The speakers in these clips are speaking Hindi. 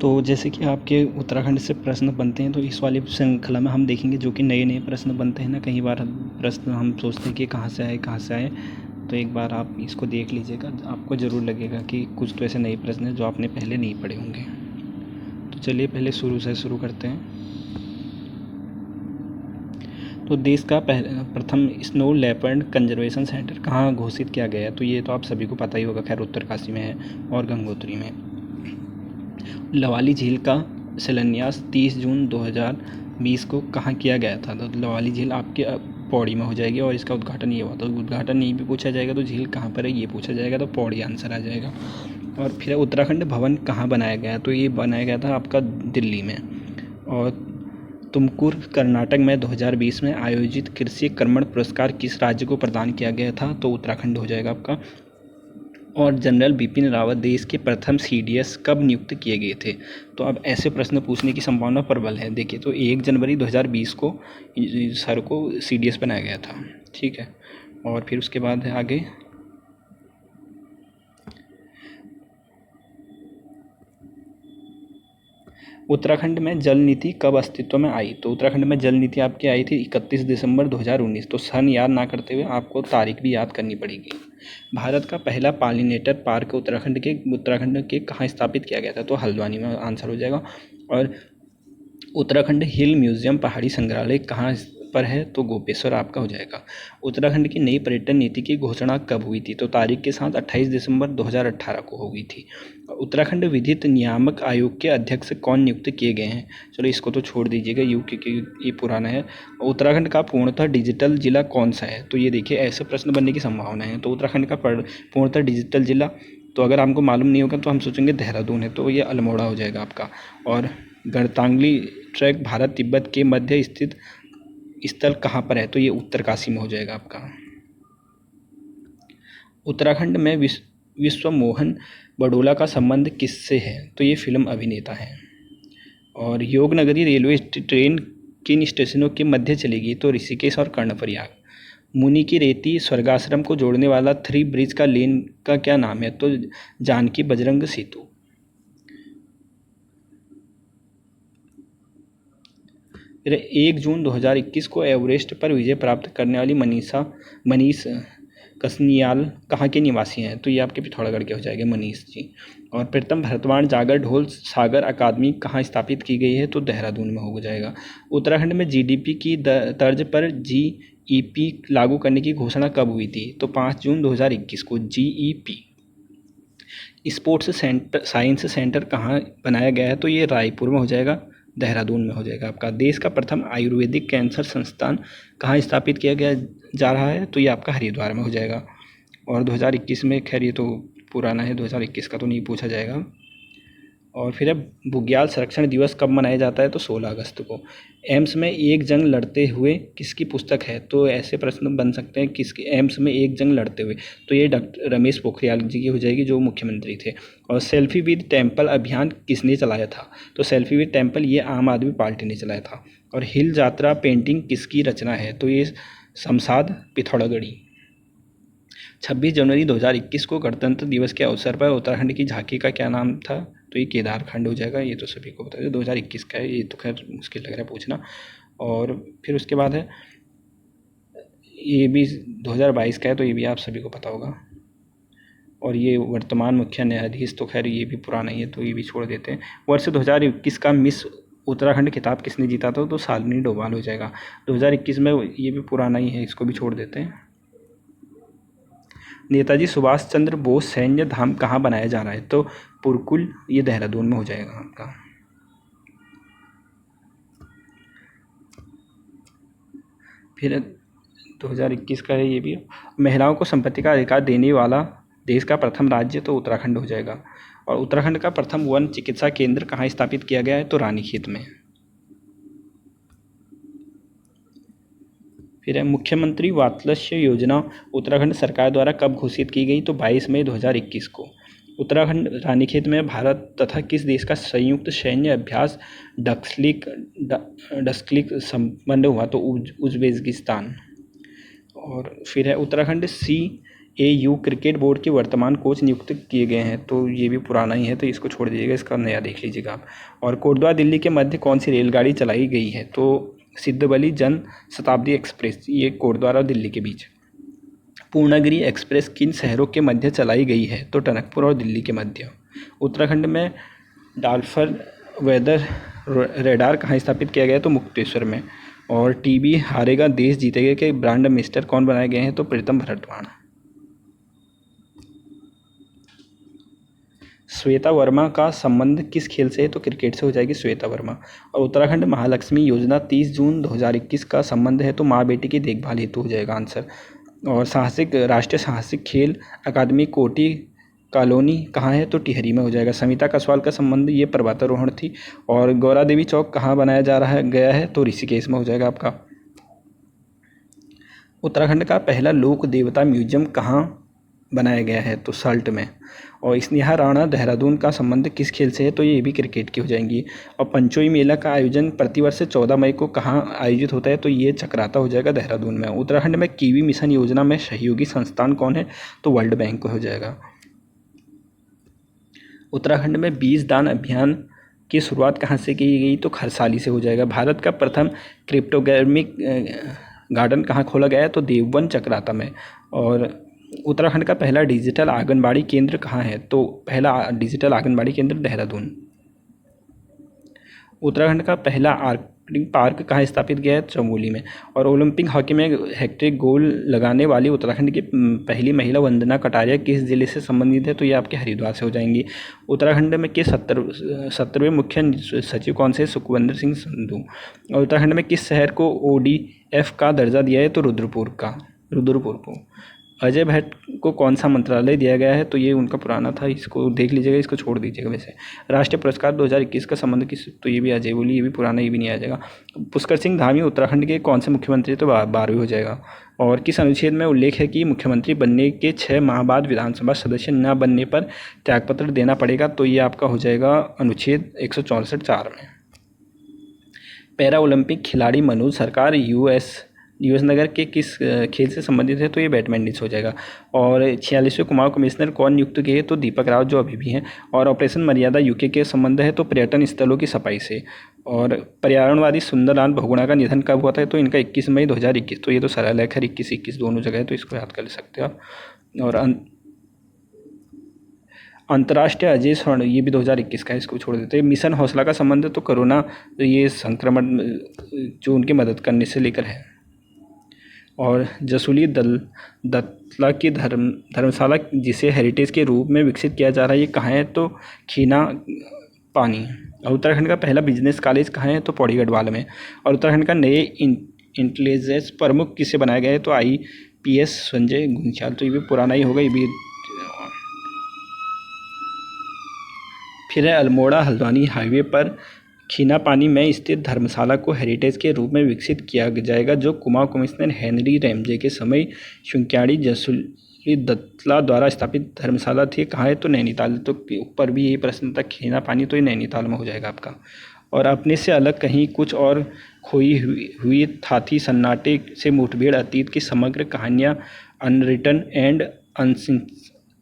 तो जैसे कि आपके उत्तराखंड से प्रश्न बनते हैं, तो इस वाली श्रृंखला में हम देखेंगे जो कि नए नए प्रश्न बनते हैं ना। कई बार प्रश्न हम सोचते हैं कि कहाँ से आए कहाँ से आए, तो एक बार आप इसको देख लीजिएगा, आपको ज़रूर लगेगा कि कुछ तो ऐसे नए प्रश्न हैं जो आपने पहले नहीं पढ़े होंगे। तो चलिए पहले शुरू से शुरू करते हैं। तो देश का प्रथम स्नो लेपर्ड कंजर्वेशन सेंटर कहाँ घोषित किया गया है? तो ये तो आप सभी को पता ही होगा, खैर उत्तरकाशी में है और गंगोत्री में। लवाली झील का शिलान्यास 30 जून 2020 को कहाँ किया गया था? तो लवाली झील आपके पौड़ी में हो जाएगी और इसका उद्घाटन ये हुआ। तो उद्घाटन यहीं पे पूछा जाएगा, तो झील कहाँ पर है ये पूछा जाएगा, तो पौड़ी आंसर आ जाएगा। और फिर उत्तराखंड भवन कहाँ बनाया गया? तो ये बनाया गया था आपका दिल्ली में। और तुमकुर कर्नाटक में 2020 में आयोजित कृषि कर्मण पुरस्कार किस राज्य को प्रदान किया गया था? तो उत्तराखंड हो जाएगा आपका। और जनरल बिपिन रावत देश के प्रथम CDS कब नियुक्त किए गए थे? तो अब ऐसे प्रश्न पूछने की संभावना प्रबल है। देखिए, तो 1 जनवरी 2020 को सर को CDS बनाया गया था, ठीक है। और फिर उसके बाद है आगे, उत्तराखंड में जल नीति कब अस्तित्व में आई? तो उत्तराखंड में जल नीति आपकी आई थी 31 दिसंबर 2019। तो सन याद ना करते हुए आपको तारीख भी याद करनी पड़ेगी। भारत का पहला पॉलिनेटर पार्क उत्तराखंड के कहाँ स्थापित किया गया था? तो हल्द्वानी में आंसर हो जाएगा। और उत्तराखंड हिल म्यूजियम पहाड़ी संग्रहालय कहाँ पर है? तो गोपेश्वर आपका हो जाएगा। उत्तराखंड की नई पर्यटन नीति की घोषणा कब हुई थी? तो तारीख के साथ 28 दिसंबर 2018 को हो गई थी। उत्तराखंड विद्युत नियामक आयोग के अध्यक्ष कौन नियुक्त किए गए हैं? चलो इसको तो छोड़ दीजिएगा क्योंकि ये पुराना है। उत्तराखंड का पूर्णतः डिजिटल जिला कौन सा है? तो ये देखिए, ऐसे प्रश्न बनने की संभावना है। तो उत्तराखंड का पूर्णतः डिजिटल जिला, तो अगर आपको मालूम नहीं होगा तो हम सोचेंगे देहरादून है, तो ये अल्मोड़ा हो जाएगा आपका। और गणतांगली ट्रैक भारत तिब्बत के मध्य स्थित स्थल कहाँ पर है? तो ये उत्तरकाशी में हो जाएगा आपका। उत्तराखंड में विश्व मोहन बडोला का संबंध किससे है? तो ये फिल्म अभिनेता हैं। और योगनगरी रेलवे ट्रेन किन स्टेशनों के मध्य चलेगी? तो ऋषिकेश और कर्णप्रयाग। मुनि की रेती स्वर्गाश्रम को जोड़ने वाला 3 ब्रिज का लेन का क्या नाम है? तो जानकी बजरंग सेतु। फिर 1 जून 2021 को एवरेस्ट पर विजय प्राप्त करने वाली मनीष कसनियाल कहाँ के निवासी हैं? तो ये आपके पिथौरागढ़ के हो जाएंगे मनीष जी। और प्रथम भरतवाण जागर ढोल सागर अकादमी कहाँ स्थापित की गई है? तो देहरादून में हो जाएगा। उत्तराखंड में GDP की तर्ज पर GEP लागू करने की घोषणा कब हुई थी? तो 5 जून 2021 को GEP। स्पोर्ट्स साइंस सेंटर कहाँ बनाया गया है? तो ये रायपुर में हो जाएगा, देहरादून में हो जाएगा आपका। देश का प्रथम आयुर्वेदिक कैंसर संस्थान कहाँ स्थापित किया गया जा रहा है? तो ये आपका हरिद्वार में हो जाएगा। और 2021 में, खैर ये तो पुराना है, 2021 का तो नहीं पूछा जाएगा। और फिर अब बुग्याल संरक्षण दिवस कब मनाया जाता है? तो 16 अगस्त को। एम्स में एक जंग लड़ते हुए किसकी पुस्तक है? तो ऐसे प्रश्न बन सकते हैं, किसकी एम्स में एक जंग लड़ते हुए? तो ये डॉक्टर रमेश पोखरियाल जी की हो जाएगी, जो मुख्यमंत्री थे। और सेल्फी विद टेम्पल अभियान किसने चलाया था? तो सेल्फी विद टेम्पल ये आम आदमी पार्टी ने चलाया था। और हिल यात्रा पेंटिंग किसकी रचना है? तो ये शमशाद पिथौरागढ़ी। 26 जनवरी 2021 को गणतंत्र दिवस के अवसर पर उत्तराखंड की झांकी का क्या नाम था? तो ये केदारखंड हो जाएगा। ये तो सभी को पता है, 2021 का है, ये तो खैर मुश्किल लग रहा है पूछना। और फिर उसके बाद है, ये भी 2022 का है, तो ये भी आप सभी को पता होगा। और ये वर्तमान मुख्य न्यायाधीश, तो खैर ये भी पुराना ही है, तो ये भी छोड़ देते हैं। वर्ष 2021 का मिस उत्तराखंड खिताब किसने जीता था? तो शालिनी डोभाल हो जाएगा। 2021 में, ये भी पुराना ही है, इसको भी छोड़ देते हैं। नेताजी सुभाष चंद्र बोस सैन्य धाम कहाँ बनाया जा रहा है? तो पुरकुल, ये देहरादून में हो जाएगा आपका। फिर 2021 का है ये भी। महिलाओं को संपत्ति का अधिकार देने वाला देश का प्रथम राज्य, तो उत्तराखंड हो जाएगा। और उत्तराखंड का प्रथम वन चिकित्सा केंद्र कहाँ स्थापित किया गया है? तो रानीखेत में। फिर है, मुख्यमंत्री वात्सल्य योजना उत्तराखंड सरकार द्वारा कब घोषित की गई? तो 22 मई 2021 को। उत्तराखंड रानीखेत में भारत तथा किस देश का संयुक्त सैन्य अभ्यास डस्क्लिक संपन्न हुआ? तो उज्बेकिस्तान। और फिर है, उत्तराखंड AU क्रिकेट बोर्ड के वर्तमान कोच नियुक्त किए गए हैं, तो ये भी पुराना ही है, तो इसको छोड़ दीजिएगा, इसका नया देख लीजिएगा आप। और कोटद्वार दिल्ली के मध्य कौन सी रेलगाड़ी चलाई गई है, तो सिद्धबली जन शताब्दी एक्सप्रेस, ये कोटद्वार और दिल्ली के बीच। पूर्णागिरि एक्सप्रेस किन शहरों के मध्य चलाई गई है, तो टनकपुर और दिल्ली के मध्य। उत्तराखंड में डाल्फर वेदर रेडार कहाँ स्थापित किया गया है, तो मुक्तेश्वर में। और टीबी हारेगा देश जीतेगा के ब्रांड एम्बेसडर कौन बनाए गए हैं, तो प्रीतम भरतवाण। श्वेता वर्मा का संबंध किस खेल से है, तो क्रिकेट से हो जाएगी श्वेता वर्मा। और उत्तराखंड महालक्ष्मी योजना 30 जून 2021 का संबंध है, तो माँ बेटी की देखभाल हेतु हो जाएगा आंसर। और राष्ट्रीय साहसिक खेल अकादमी कोटी कॉलोनी कहाँ है, तो टिहरी में हो जाएगा। समिता कसवाल का संबंध ये पर्वतारोहण थी। और गौरा देवी चौक कहाँ बनाया गया है, तो ऋषिकेश में हो जाएगा आपका। उत्तराखंड का पहला लोक देवता म्यूजियम कहाँ बनाया गया है, तो सल्ट में। और स्नेहा राणा देहरादून का संबंध किस खेल से है, तो ये भी क्रिकेट की हो जाएंगी। और पंचोई मेला का आयोजन प्रतिवर्ष 14 मई को कहाँ आयोजित होता है, तो ये चक्राता हो जाएगा देहरादून में। उत्तराखंड में कीवी मिशन योजना में सहयोगी संस्थान कौन है, तो वर्ल्ड बैंक हो जाएगा। उत्तराखंड में बीज दान अभियान की शुरुआत कहाँ से की गई, तो खरसाली से हो जाएगा। भारत का प्रथम क्रिप्टोग्रामिक गार्डन कहाँ खोला गया है, तो देववन चक्राता में। और उत्तराखंड का पहला डिजिटल आंगनबाड़ी केंद्र कहाँ है, तो पहला डिजिटल आंगनबाड़ी केंद्र देहरादून। उत्तराखंड का पहला आर्किड पार्क कहाँ स्थापित किया है, चमोली में। और ओलंपिक हॉकी में हैट्रिक गोल लगाने वाली उत्तराखंड की पहली महिला वंदना कटारिया किस जिले से संबंधित है, तो ये आपके हरिद्वार से हो जाएंगी। उत्तराखंड में के 70वें मुख्य सचिव कौन से, सुखविंदर सिंह संधू। और उत्तराखंड में किस शहर को ODF का दर्जा दिया है, तो रुद्रपुर को। अजय भट्ट को कौन सा मंत्रालय दिया गया है, तो ये उनका पुराना था, इसको देख लीजिएगा, इसको छोड़ दीजिएगा। वैसे राष्ट्रीय पुरस्कार 2021 का संबंध किस, तो ये भी अजय बोली, ये भी पुराना, ये भी नहीं आ जाएगा। पुष्कर सिंह धामी उत्तराखंड के कौन से मुख्यमंत्री, तो 12वें हो जाएगा। और किस अनुच्छेद में उल्लेख है कि मुख्यमंत्री बनने के 6 माह बाद विधानसभा सदस्य न बनने पर त्यागपत्र देना पड़ेगा, तो ये आपका हो जाएगा अनुच्छेद 164(4) में। पैरा ओलंपिक खिलाड़ी मनोज सरकार यूएस नगर के किस खेल से संबंधित है, तो ये बैडमिंटन हो जाएगा। और 46वें कुमाऊं कमिश्नर कौन नियुक्त किए, तो दीपक राव, जो अभी भी हैं। और ऑपरेशन मर्यादा यूके के संबंध है, तो पर्यटन स्थलों की सफाई से। और पर्यावरणवादी सुंदरलाल बहुगुणा का निधन कब हुआ था, तो इनका 21 मई 2021, तो ये तो सरल है, खैर 21 दोनों जगह है, तो इसको याद कर सकते हो आप। और अंतर्राष्ट्रीय अजय स्वर्ण, ये भी 2021 का है, इसको छोड़ देते हैं। मिशन हौसला का संबंध तो कोरोना ये संक्रमण जो उनकी मदद करने से लेकर है। और जसूली दत्तला की धर्मशाला जिसे हेरिटेज के रूप में विकसित किया जा रहा है, ये कहाँ है, तो खीना पानी। और उत्तराखंड का पहला बिजनेस कॉलेज कहाँ है, तो पौड़ी गढ़वाल में। और उत्तराखंड का नए इंटेलिजेंस प्रमुख किसे बनाया गया है, तो IPS संजय गुंचाल, तो ये भी पुराना ही होगा, ये भी। फिर है अल्मोड़ा हल्द्वानी हाईवे पर खीना पानी में स्थित धर्मशाला को हेरिटेज के रूप में विकसित किया जाएगा, जो कुमाऊं कमिश्नर हेनरी रैमजे के समय शुंक्याड़ी जसूली दत्तला द्वारा स्थापित धर्मशाला थी। कहाँ है, तो नैनीताल। तो ऊपर भी यही प्रश्न था, खीना पानी, तो ये नैनीताल में हो जाएगा आपका। और अपने से अलग कहीं कुछ और खोई हुई थाथी सन्नाटे से मुठभेड़ अतीत की समग्र कहानियाँ अनरिटन एंड अनसिन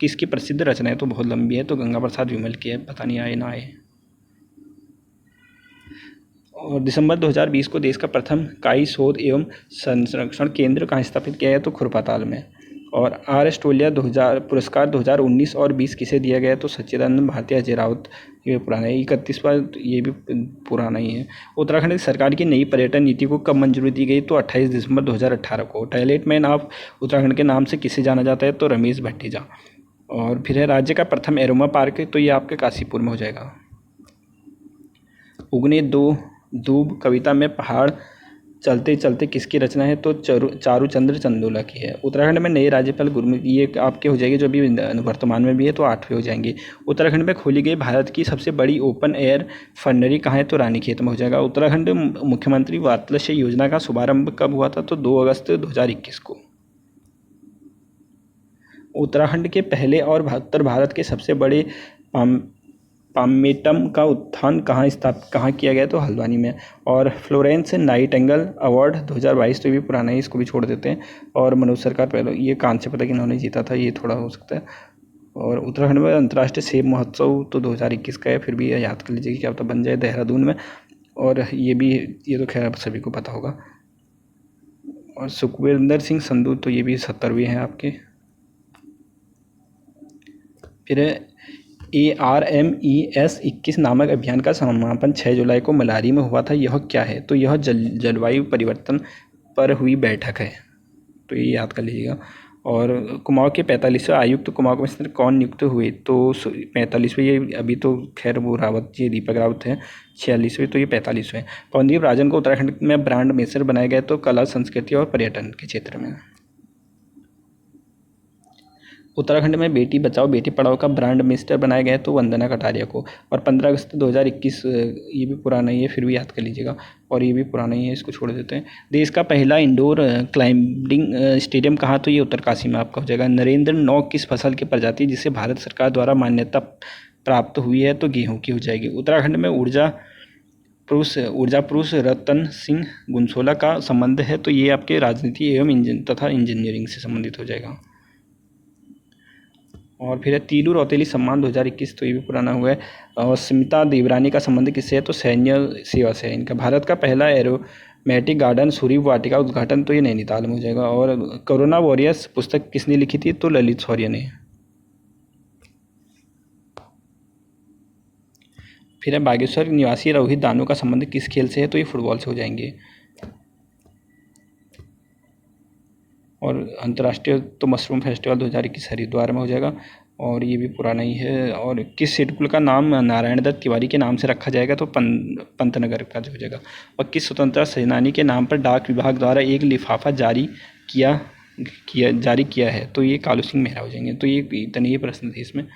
किसकी प्रसिद्ध रचना है, तो बहुत लंबी है, तो गंगा प्रसाद विमल की है, पता नहीं आए ना आए। और दिसंबर 2020 को देश का प्रथम काई शोध एवं संरक्षण केंद्र कहाँ स्थापित किया गया, तो खुरपाताल में। और आर.एस. टोलिया पुरस्कार 2019 और 20 किसे दिया गया, तो सच्चिदानंद भारती अजय राउत, ये पुराना है। 31वां, ये भी पुराना ही है। उत्तराखंड सरकार की नई पर्यटन नीति को कब मंजूरी दी गई, तो 28 दिसंबर 2018 को। टॉयलेट मैन ऑफ उत्तराखंड के नाम से किसे जाना जाता है, तो रमेश भट्टीजा। और फिर है राज्य का प्रथम एरोमा पार्क, तो ये आपके काशीपुर में हो जाएगा। उगने दो दूब कविता में पहाड़ चलते चलते किसकी रचना है, तो चारूचंद्र चंदोला की है। उत्तराखंड में नए राज्यपाल गुरमीत, ये आपके हो जाएगी, जो अभी वर्तमान में भी है, तो 8वें हो जाएंगे। उत्तराखंड में खोली गई भारत की सबसे बड़ी ओपन एयर फर्नरी कहाँ है, तो रानीखेत में हो जाएगा। उत्तराखंड मुख्यमंत्री वात्सल्य योजना का शुभारंभ कब हुआ था, तो 2 अगस्त 2021 को। उत्तराखंड के पहले और उत्तर भारत के सबसे बड़े पामेटम का उत्थान कहाँ किया गया, तो हल्द्वानी में। और फ्लोरेंस नाइटिंगेल अवार्ड 2022, तो ये भी पुराना है, इसको भी छोड़ देते हैं। और मनोज सरकार पहले, ये कांस्य पदक इन्होंने जीता था, ये थोड़ा हो सकता है। और उत्तराखंड में अंतर्राष्ट्रीय सेब महोत्सव तो 2021 का है, फिर भी याद कर लीजिए कि क्या पता बन जाए, देहरादून में। और ये तो खैर आप सभी को पता होगा। और सुखविंदर सिंह संधू, तो ये भी 70वें हैं आपके। फिर ARMES 21 नामक अभियान का समापन 6 जुलाई को मलारी में हुआ था, यह क्या है, तो यह जलवायु परिवर्तन पर हुई बैठक है, तो ये याद कर लीजिएगा। और कुमाऊं के 45वें आयुक्त कुमाऊं कमिश्नर कौन नियुक्त हुए, तो 45वें, ये अभी तो खैर वो रावत जी, दीपक रावत हैं। 46वें, तो ये 45वें। पवनदीप राजन को उत्तराखंड में ब्रांड एम्बेसडर बनाया गया, तो कला संस्कृति और पर्यटन के क्षेत्र में। उत्तराखंड में बेटी बचाओ बेटी पढ़ाओ का ब्रांड एम्बेसडर बनाया गया है, तो वंदना कटारिया को। और 15 अगस्त 2021, ये भी पुराना ही है, फिर भी याद कर लीजिएगा। और ये भी पुराना ही है, इसको छोड़ देते हैं। देश का पहला इंडोर क्लाइंबिंग स्टेडियम कहाँ, तो ये उत्तरकाशी में आपका हो जाएगा। नरेंद्र नौ किस फसल की प्रजाति जिसे भारत सरकार द्वारा मान्यता प्राप्त हुई है, तो गेहूँ की हो जाएगी। उत्तराखंड में ऊर्जा पुरुष रतन सिंह गुंसोला का संबंध है, तो ये आपके राजनीति एवं तथा इंजीनियरिंग से संबंधित हो जाएगा। और फिर है तीलू रौतेली सम्मान 2021, तो ये भी पुराना हुआ है। और स्मिता देवरानी का संबंध किससे है, तो सैन्य सेवा से है इनका। भारत का पहला एरोमेटिक गार्डन सूर्य वाटिका उद्घाटन, तो ये नैनीताल में हो जाएगा। और कोरोना वॉरियर्स पुस्तक किसने लिखी थी, तो ललित शौर्य ने। फिर है बागेश्वर निवासी रोहित दानू का संबंध किस खेल से है, तो ये फुटबॉल से हो जाएंगे। और अंतर्राष्ट्रीय तो मशरूम फेस्टिवल 2021 हरिद्वार में हो जाएगा, और ये भी पुराना ही है। और किस शेड्यूल का नाम नारायण दत्त तिवारी के नाम से रखा जाएगा, तो पंतनगर का जो हो जाएगा। और किस स्वतंत्रता सेनानी के नाम पर डाक विभाग द्वारा एक लिफाफा जारी किया है, तो ये कालू सिंह मेहरा हो जाएंगे। तो ये इतने ही प्रश्न थे इसमें।